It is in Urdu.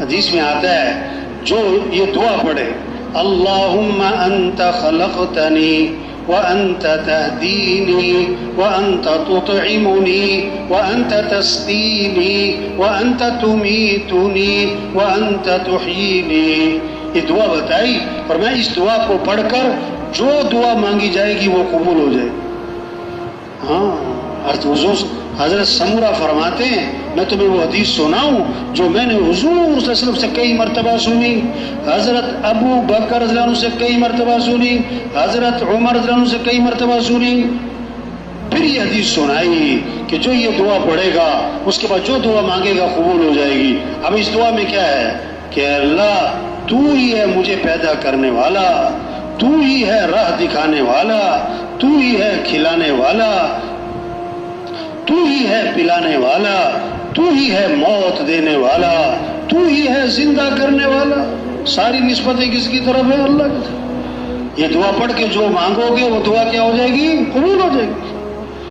حدیث میں آتا ہے جو یہ دعا پڑھے اللہم انت خلقتنی وانت تہدینی وانت تطعمنی وانت تسقینی وانت تمیتنی وانت تحیینی، یہ دعا بتائی اور میں اس دعا کو پڑھ کر جو دعا مانگی جائے گی وہ قبول ہو جائے گی۔ ہاں حضرت سمورہ فرماتے ہیں میں تمہیں وہ حدیث سناؤں جو میں نے حضور صلی اللہ علیہ وسلم سے کئی مرتبہ سنی، حضرت ابو بکر رضی اللہ عنہ سے کئی مرتبہ سنی، حضرت عمر رضی اللہ عنہ سے کئی مرتبہ سنی، پھر یہ حدیث سنائی کہ جو یہ دعا پڑھے گا اس کے بعد جو دعا مانگے گا قبول ہو جائے گی۔ اب اس دعا میں کیا ہے کہ اللہ تو ہی ہے مجھے پیدا کرنے والا، تو ہی ہے راہ دکھانے والا، تو ہی ہے کھلانے والا، تو ہی ہے پلانے والا، تو ہی ہے موت دینے والا، تو ہی ہے زندہ کرنے والا۔ ساری نسبتیں کس کی طرف ہے؟ اللہ کی طرف۔ یہ دعا پڑھ کے جو مانگو گے وہ دعا کیا ہو جائے گی؟ قبول ہو جائے گی۔